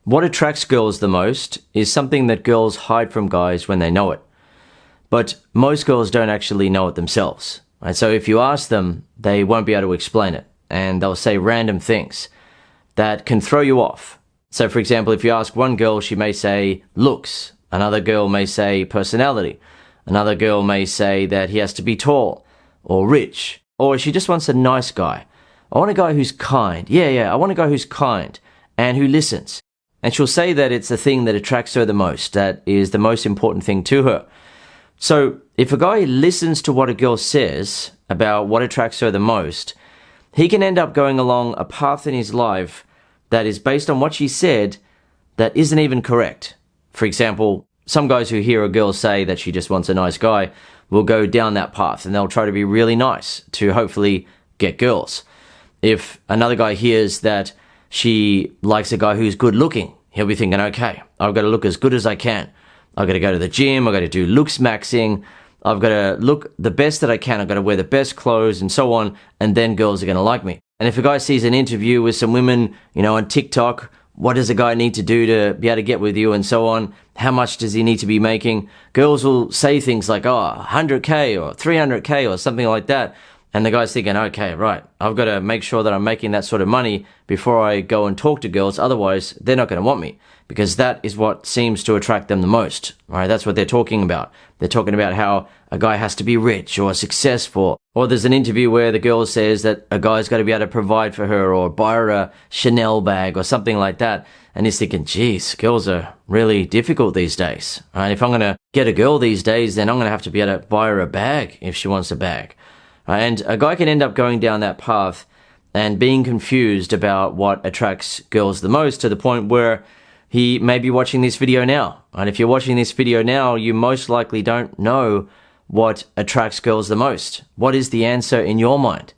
What attracts girls the most is something that girls hide from guys when they know it. But most girls don't actually know it themselves. Right? So if you ask them, they won't be able to explain it. And they'll say random things that can throw you off. So for example, if you ask one girl, she may say looks. Another girl may say personality. Another girl may say that he has to be tall or rich. Or she just wants a nice guy. I want a guy who's kind. I want a guy who's kind and who listens. And she'll say that it's the thing that attracts her the most, that is the most important thing to her. So if a guy listens to what a girl says about what attracts her the most, he can end up going along a path in his life that is based on what she said that isn't even correct. For example, some guys who hear a girl say that she just wants a nice guy will go down that path and they'll try to be really nice to hopefully get girls. If another guy hears that she likes a guy who's good looking, he'll be thinking, okay, I've got to look as good as I can. I've got to go to the gym. I've got to do looks maxing. I've got to look the best that I can. I've got to wear the best clothes and so on. And then girls are going to like me. And if a guy sees an interview with some women, on TikTok, what does a guy need to do to be able to get with you and so on? How much does he need to be making? Girls will say things like, 100K or 300K or something like that. And the guy's thinking, okay, right, I've got to make sure that I'm making that sort of money before I go and talk to girls. Otherwise, they're not going to want me, because that is what seems to attract them the most, right? That's what they're talking about. They're talking about how a guy has to be rich or successful. Or there's an interview where the girl says that a guy's got to be able to provide for her or buy her a Chanel bag or something like that. And he's thinking, geez, girls are really difficult these days. Right? If I'm going to get a girl these days, then I'm going to have to be able to buy her a bag if she wants a bag. And a guy can end up going down that path and being confused about what attracts girls the most, to the point where he may be watching this video now. And if you're watching this video now, you most likely don't know what attracts girls the most. What is the answer in your mind?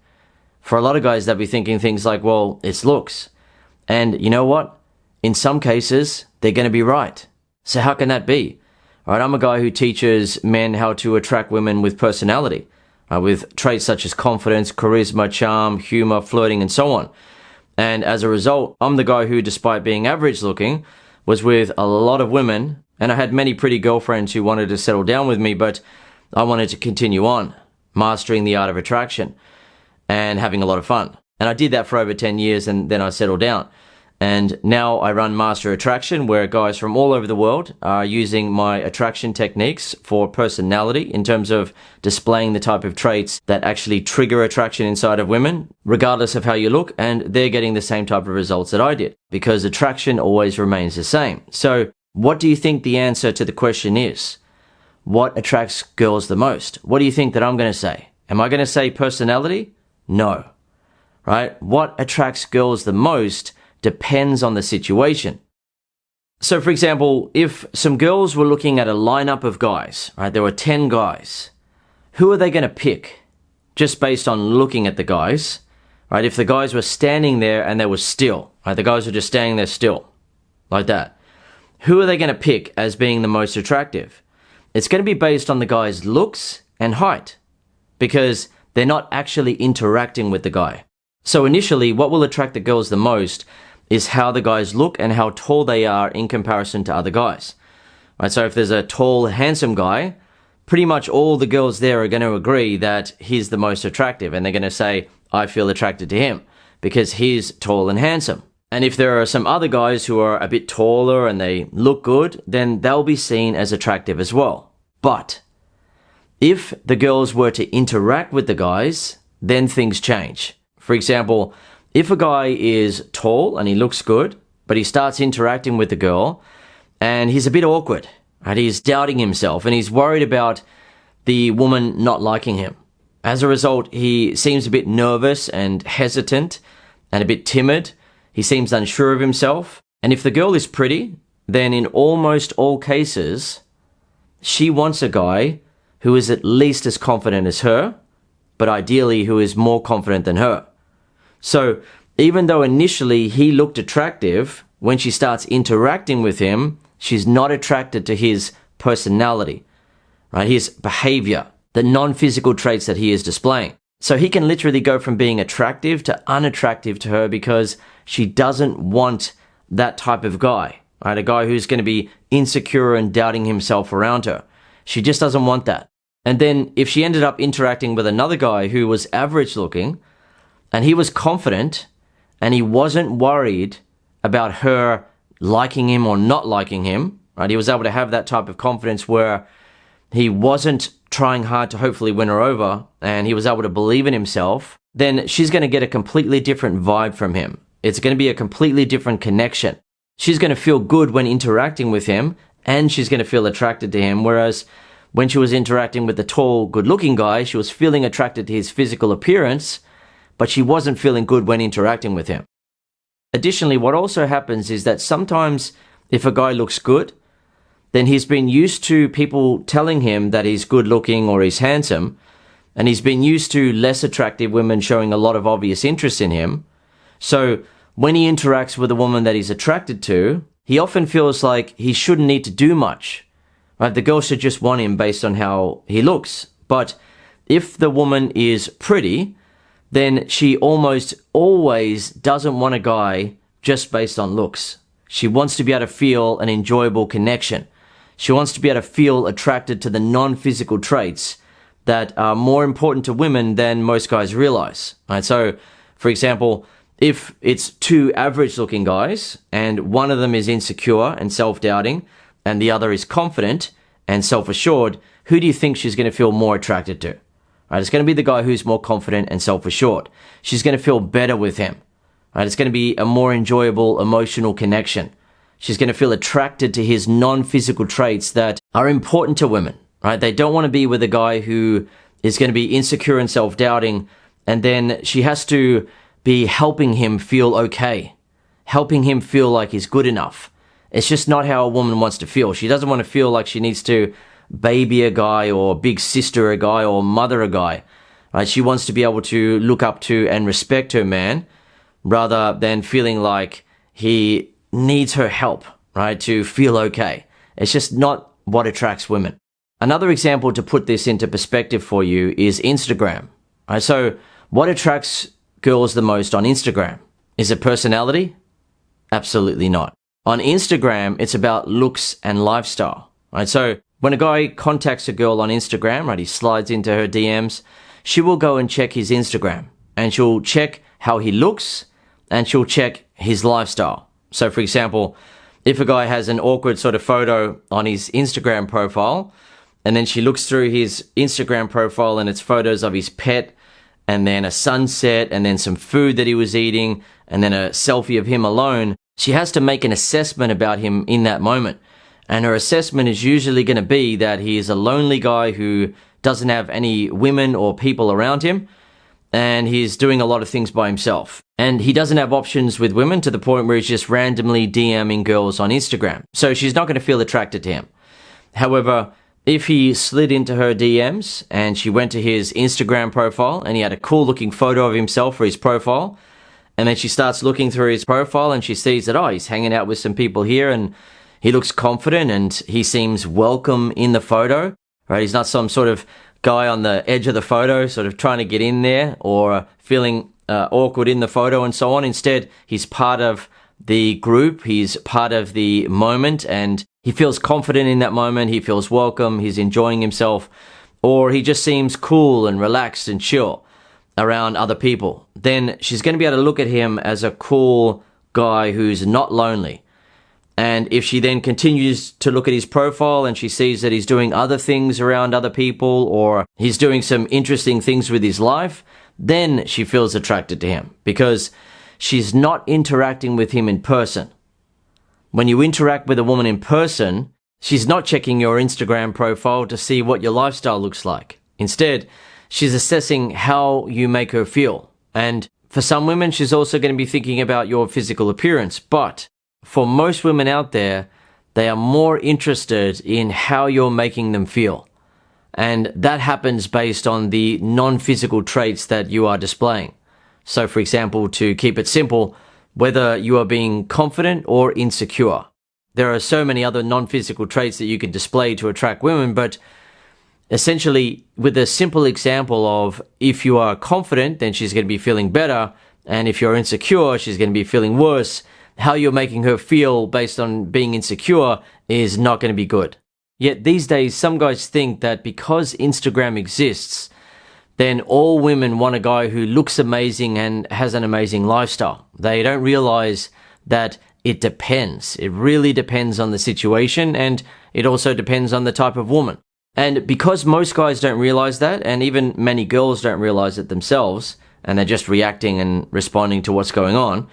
For a lot of guys, they'll be thinking things like, well, it's looks. And you know what? In some cases, they're going to be right. So how can that be? All right, I'm a guy who teaches men how to attract women with personality. With traits such as confidence, charisma, charm, humor, flirting, and so on. And as a result, I'm the guy who, despite being average looking, was with a lot of women, and I had many pretty girlfriends who wanted to settle down with me, but I wanted to continue on, mastering the art of attraction and having a lot of fun. And I did that for over 10 years, and then I settled down. And now I run Master Attraction, where guys from all over the world are using my attraction techniques for personality in terms of displaying the type of traits that actually trigger attraction inside of women, regardless of how you look, and they're getting the same type of results that I did, because attraction always remains the same. So what do you think the answer to the question is? What attracts girls the most? What do you think that I'm going to say? Am I going to say personality? No. Right? What attracts girls the most depends on the situation. So for example, if some girls were looking at a lineup of guys, right, there were 10 guys, who are they going to pick just based on looking at the guys, right? If the guys were standing there and they were still, right, the guys were just standing there still, like that, who are they going to pick as being the most attractive? It's going to be based on the guy's looks and height, because they're not actually interacting with the guy. So initially, what will attract the girls the most is how the guys look and how tall they are in comparison to other guys. Right, so if there's a tall, handsome guy, pretty much all the girls there are going to agree that he's the most attractive, and they're going to say, I feel attracted to him because he's tall and handsome. And if there are some other guys who are a bit taller and they look good, then they'll be seen as attractive as well. But if the girls were to interact with the guys, then things change. For example, if a guy is tall and he looks good, but he starts interacting with the girl and he's a bit awkward, right? He's doubting himself and he's worried about the woman not liking him. As a result, he seems a bit nervous and hesitant and a bit timid. He seems unsure of himself. And if the girl is pretty, then in almost all cases, she wants a guy who is at least as confident as her, but ideally who is more confident than her. So even though initially he looked attractive, when she starts interacting with him, she's not attracted to his personality, right? His behavior, the non-physical traits that he is displaying. So he can literally go from being attractive to unattractive to her because she doesn't want that type of guy, right? A guy who's going to be insecure and doubting himself around her. She just doesn't want that. And then if she ended up interacting with another guy who was average looking and he was confident and he wasn't worried about her liking him or not liking him, right? He was able to have that type of confidence where he wasn't trying hard to hopefully win her over and he was able to believe in himself, then she's going to get a completely different vibe from him. It's going to be a completely different connection. She's going to feel good when interacting with him and she's going to feel attracted to him. Whereas when she was interacting with the tall, good-looking guy, she was feeling attracted to his physical appearance, but she wasn't feeling good when interacting with him. Additionally, what also happens is that sometimes if a guy looks good, then he's been used to people telling him that he's good looking or he's handsome, and he's been used to less attractive women showing a lot of obvious interest in him. So when he interacts with a woman that he's attracted to, he often feels like he shouldn't need to do much. Right? The girl should just want him based on how he looks. But if the woman is pretty, then she almost always doesn't want a guy just based on looks. She wants to be able to feel an enjoyable connection. She wants to be able to feel attracted to the non-physical traits that are more important to women than most guys realize. Right? So, for example, if it's two average-looking guys and one of them is insecure and self-doubting and the other is confident and self-assured, who do you think she's going to feel more attracted to? Right? It's going to be the guy who's more confident and self-assured. She's going to feel better with him. Right? It's going to be a more enjoyable emotional connection. She's going to feel attracted to his non-physical traits that are important to women, right? They don't want to be with a guy who is going to be insecure and self-doubting, and then she has to be helping him feel okay, helping him feel like he's good enough. It's just not how a woman wants to feel. She doesn't want to feel like she needs to baby a guy or big sister a guy or mother a guy, right? She wants to be able to look up to and respect her man rather than feeling like he needs her help, right, to feel okay. It's just not what attracts women. Another example to put this into perspective for you is Instagram. Right? So what attracts girls the most on Instagram? Is it personality? Absolutely not. On Instagram, it's about looks and lifestyle. Right? So when a guy contacts a girl on Instagram, right, he slides into her DMs, she will go and check his Instagram and she'll check how he looks and she'll check his lifestyle. So for example, if a guy has an awkward sort of photo on his Instagram profile, and then she looks through his Instagram profile and it's photos of his pet, and then a sunset, and then some food that he was eating, and then a selfie of him alone, she has to make an assessment about him in that moment. And her assessment is usually going to be that he is a lonely guy who doesn't have any women or people around him, and he's doing a lot of things by himself. And he doesn't have options with women to the point where he's just randomly DMing girls on Instagram. So she's not going to feel attracted to him. However, if he slid into her DMs and she went to his Instagram profile and he had a cool looking photo of himself for his profile, and then she starts looking through his profile and she sees that, oh, he's hanging out with some people here and he looks confident and he seems welcome in the photo, right? He's not some sort of guy on the edge of the photo sort of trying to get in there or feeling awkward in the photo and so on. Instead, he's part of the group, he's part of the moment, and he feels confident in that moment, he feels welcome, he's enjoying himself, or he just seems cool and relaxed and chill around other people. Then she's going to be able to look at him as a cool guy who's not lonely. And if she then continues to look at his profile and she sees that he's doing other things around other people or he's doing some interesting things with his life, then she feels attracted to him because she's not interacting with him in person. When you interact with a woman in person, she's not checking your Instagram profile to see what your lifestyle looks like. Instead, she's assessing how you make her feel. And for some women, she's also going to be thinking about your physical appearance. But for most women out there, they are more interested in how you're making them feel. And that happens based on the non-physical traits that you are displaying. So for example, to keep it simple, whether you are being confident or insecure. There are so many other non-physical traits that you can display to attract women, but essentially with a simple example of if you are confident, then she's going to be feeling better, and if you're insecure, she's going to be feeling worse. how you're making her feel based on being insecure is not going to be good. Yet these days, some guys think that because Instagram exists, then all women want a guy who looks amazing and has an amazing lifestyle. They don't realize that it depends. It really depends on the situation, and it also depends on the type of woman. And because most guys don't realize that, and even many girls don't realize it themselves, and they're just reacting and responding to what's going on,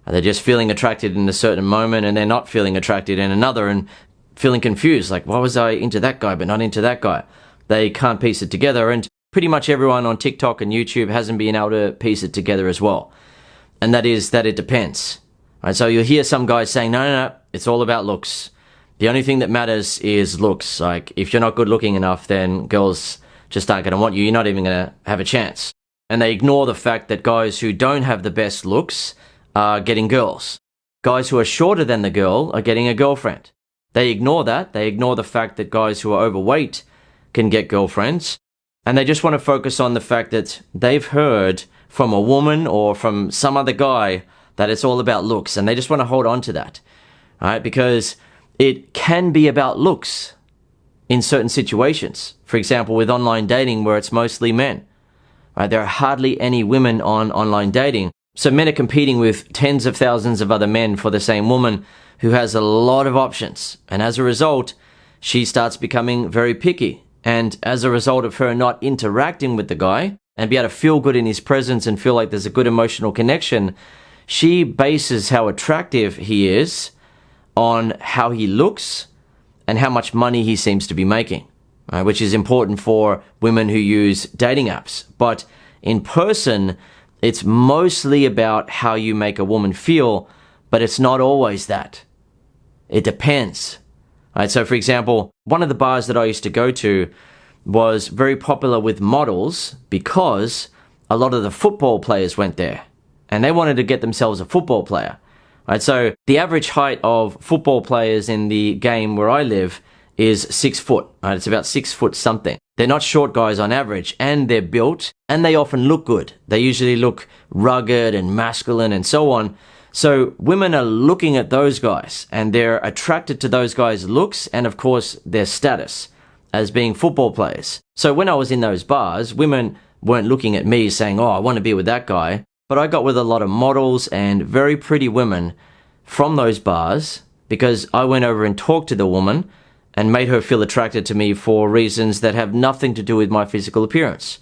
they're just feeling attracted in a certain moment and they're not feeling attracted in another and feeling confused, like, why was I into that guy but not into that guy? They can't piece it together, and pretty much everyone on TikTok and YouTube hasn't been able to piece it together as well. And that is that it depends. Right, so you'll hear some guys saying, no, it's all about looks. The only thing that matters is looks. Like, if you're not good looking enough, then girls just aren't going to want you. You're not even going to have a chance. And they ignore the fact that guys who don't have the best looks are getting girls. Guys who are shorter than the girl are getting a girlfriend. They ignore that. They ignore the fact that guys who are overweight can get girlfriends. And they just want to focus on the fact that they've heard from a woman or from some other guy that it's all about looks. And they just want to hold on to that. Right? Because it can be about looks in certain situations. For example, with online dating where it's mostly men. Right? There are hardly any women on online dating. So men are competing with tens of thousands of other men for the same woman who has a lot of options. And as a result, she starts becoming very picky. And as a result of her not interacting with the guy and be able to feel good in his presence and feel like there's a good emotional connection, she bases how attractive he is on how he looks and how much money he seems to be making, right? Which is important for women who use dating apps. But in person, it's mostly about how you make a woman feel, but it's not always that. It depends. Right? So for example, one of the bars that I used to go to was very popular with models because a lot of the football players went there and they wanted to get themselves a football player. Right? So the average height of football players in the game where I live is 6 foot. Right? It's about 6 foot something. They're not short guys on average, and they're built, and they often look good. They usually look rugged and masculine and so on. So women are looking at those guys, and they're attracted to those guys' looks and, of course, their status as being football players. So when I was in those bars, women weren't looking at me saying, oh, I want to be with that guy. But I got with a lot of models and very pretty women from those bars because I went over and talked to the woman and made her feel attracted to me for reasons that have nothing to do with my physical appearance.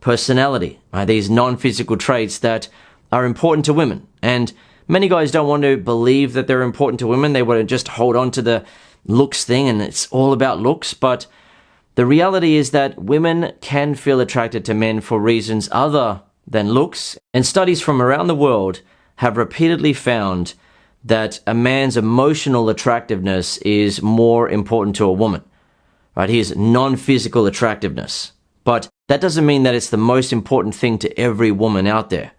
Personality, right? These non-physical traits that are important to women. And many guys don't want to believe that they're important to women. They want to just hold on to the looks thing and it's all about looks. But the reality is that women can feel attracted to men for reasons other than looks. And studies from around the world have repeatedly found that a man's emotional attractiveness is more important to a woman. Right? His non-physical attractiveness. But that doesn't mean that it's the most important thing to every woman out there.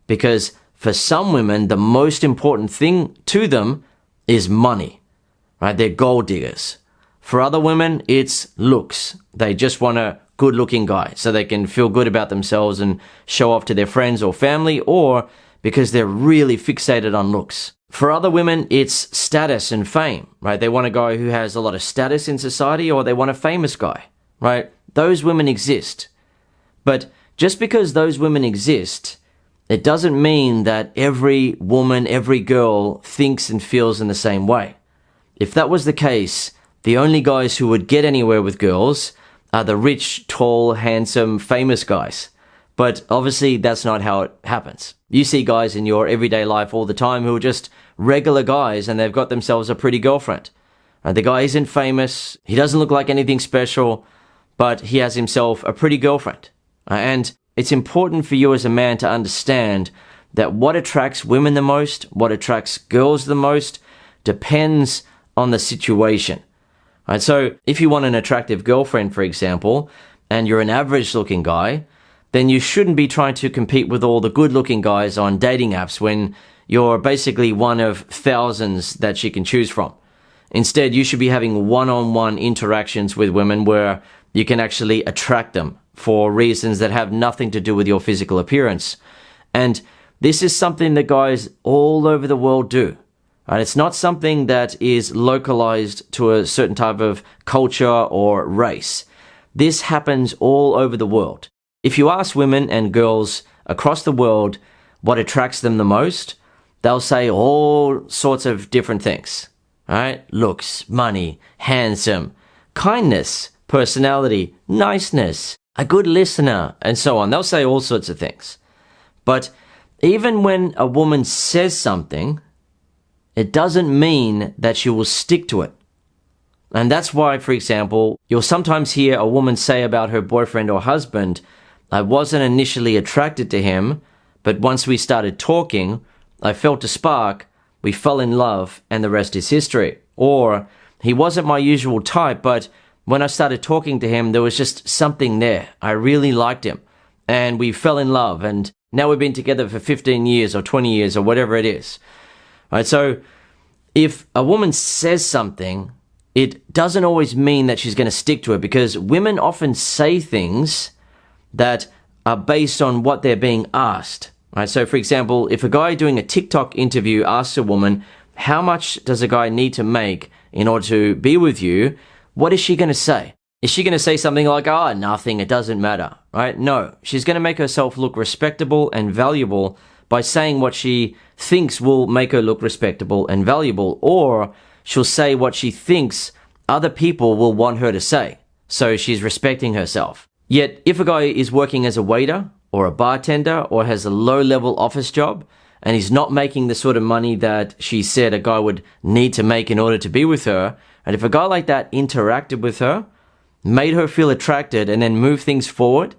Because for some women, the most important thing to them is money. Right? They're gold diggers. For other women, it's looks. They just want a good-looking guy so they can feel good about themselves and show off to their friends or family, or because they're really fixated on looks. For other women, it's status and fame, right? They want a guy who has a lot of status in society, or they want a famous guy, right? Those women exist. But just because those women exist, it doesn't mean that every woman, every girl thinks and feels in the same way. If that was the case, the only guys who would get anywhere with girls are the rich, tall, handsome, famous guys. But obviously that's not how it happens. You see guys in your everyday life all the time who are just regular guys and they've got themselves a pretty girlfriend. The guy isn't famous, he doesn't look like anything special, but he has himself a pretty girlfriend. And it's important for you as a man to understand that what attracts women the most, what attracts girls the most, depends on the situation. Right, so if you want an attractive girlfriend, for example, and you're an average looking guy, then you shouldn't be trying to compete with all the good looking guys on dating apps when you're basically one of thousands that she can choose from. Instead, you should be having one-on-one interactions with women where you can actually attract them for reasons that have nothing to do with your physical appearance. And This is something that guys all over the world do. Right? It's not something that is localized to a certain type of culture or race. This happens all over the world. If you ask women and girls across the world what attracts them the most, they'll say all sorts of different things. Right? Looks, money, handsome, kindness, personality, niceness, a good listener, and so on. They'll say all sorts of things. But even when a woman says something, it doesn't mean that she will stick to it. And that's why, for example, you'll sometimes hear a woman say about her boyfriend or husband, I wasn't initially attracted to him, but once we started talking, I felt a spark, we fell in love, and the rest is history. Or, he wasn't my usual type, but when I started talking to him, there was just something there. I really liked him. And we fell in love, and now we've been together for 15 years or 20 years or whatever it is. Right, so if a woman says something, it doesn't always mean that she's going to stick to it, because women often say things that are based on what they're being asked. Right? So, for example, if a guy doing a TikTok interview asks a woman, how much does a guy need to make in order to be with you? What is she going to say? Is she going to say something like, oh, nothing, it doesn't matter, right? No, she's going to make herself look respectable and valuable by saying what she thinks will make her look respectable and valuable, or she'll say what she thinks other people will want her to say. So she's respecting herself. Yet, if a guy is working as a waiter or a bartender or has a low-level office job and he's not making the sort of money that she said a guy would need to make in order to be with her, and if a guy like that interacted with her, made her feel attracted, and then moved things forward,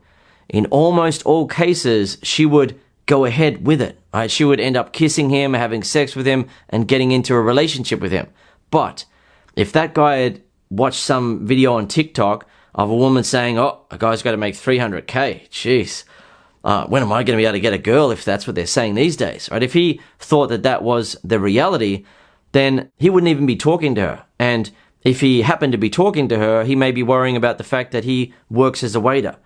in almost all cases, she would go ahead with it. Right? She would end up kissing him, having sex with him, and getting into a relationship with him. But if that guy had watched some video on TikTok of a woman saying, oh, a guy's got to make 300K, jeez, when am I going to be able to get a girl if that's what they're saying these days? Right? If he thought that that was the reality, then he wouldn't even be talking to her. And if he happened to be talking to her, he may be worrying about the fact that he works as a waiter.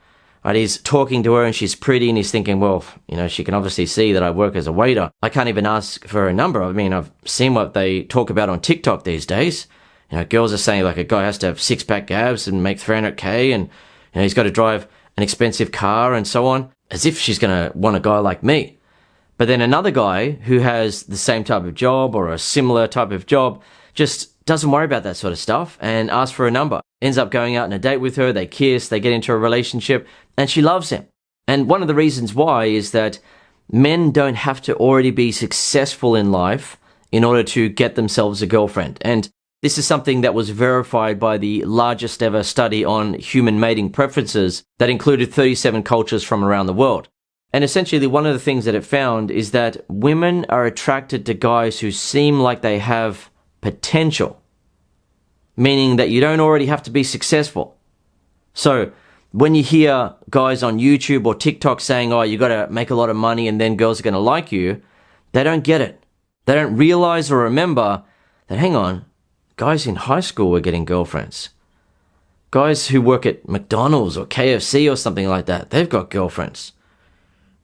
Right? He's talking to her and she's pretty, and he's thinking, well, you know, she can obviously see that I work as a waiter. I can't even ask for a number. I mean, I've seen what they talk about on TikTok these days. You know, girls are saying like a guy has to have six-pack abs and make 300K, and you know, he's got to drive an expensive car and so on, as if she's going to want a guy like me. But then another guy who has the same type of job or a similar type of job just doesn't worry about that sort of stuff and asks for a number. Ends up going out on a date with her, they kiss, they get into a relationship, and she loves him. And one of the reasons why is that men don't have to already be successful in life in order to get themselves a girlfriend. And this is something that was verified by the largest ever study on human mating preferences that included 37 cultures from around the world. And essentially one of the things that it found is that women are attracted to guys who seem like they have potential, meaning that you don't already have to be successful. So when you hear guys on YouTube or TikTok saying, oh, you got to make a lot of money and then girls are going to like you, they don't get it. They don't realize or remember that, hang on, guys in high school were getting girlfriends. Guys who work at McDonald's or KFC or something like that, they've got girlfriends.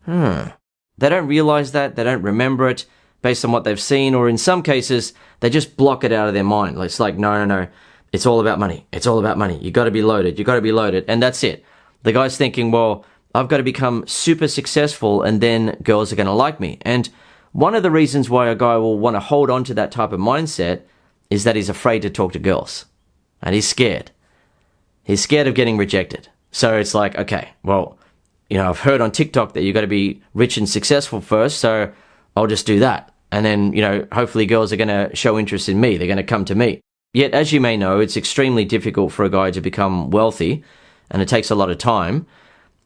They don't realize that, they don't remember it based on what they've seen, or in some cases, they just block it out of their mind. It's like, no, it's all about money. It's all about money. You got to be loaded. You got to be loaded. And that's it. The guy's thinking, well, I've got to become super successful and then girls are going to like me. And one of the reasons why a guy will want to hold on to that type of mindset is that he's afraid to talk to girls. And he's scared. He's scared of getting rejected. So it's like, okay, well, you know, I've heard on TikTok that you got to be rich and successful first, so I'll just do that. And then, you know, hopefully girls are going to show interest in me. They're going to come to me. Yet, as you may know, it's extremely difficult for a guy to become wealthy, and it takes a lot of time.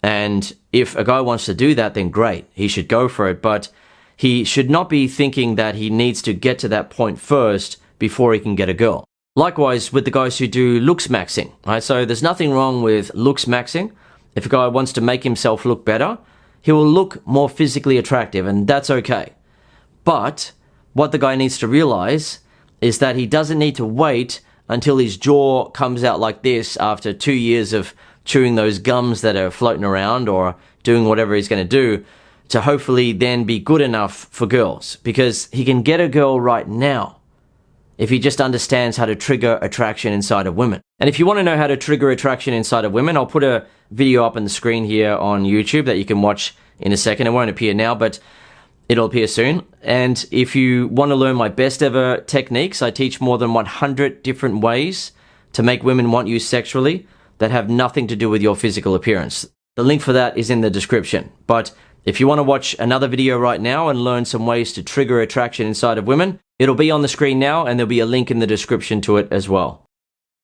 And if a guy wants to do that, then great. He should go for it. But he should not be thinking that he needs to get to that point first before he can get a girl. Likewise with the guys who do looks maxing, right? So there's nothing wrong with looks maxing. If a guy wants to make himself look better, he will look more physically attractive, and that's okay. But what the guy needs to realize is that he doesn't need to wait until his jaw comes out like this after 2 years of chewing those gums that are floating around or doing whatever he's going to do to hopefully then be good enough for girls, because he can get a girl right now if he just understands how to trigger attraction inside of women. And if you want to know how to trigger attraction inside of women, I'll put a video up on the screen here on YouTube that you can watch in a second. It won't appear now, but it'll appear soon. And if you want to learn my best ever techniques, I teach more than 100 different ways to make women want you sexually that have nothing to do with your physical appearance. The link for that is in the description. But if you want to watch another video right now and learn some ways to trigger attraction inside of women, it'll be on the screen now, and there'll be a link in the description to it as well.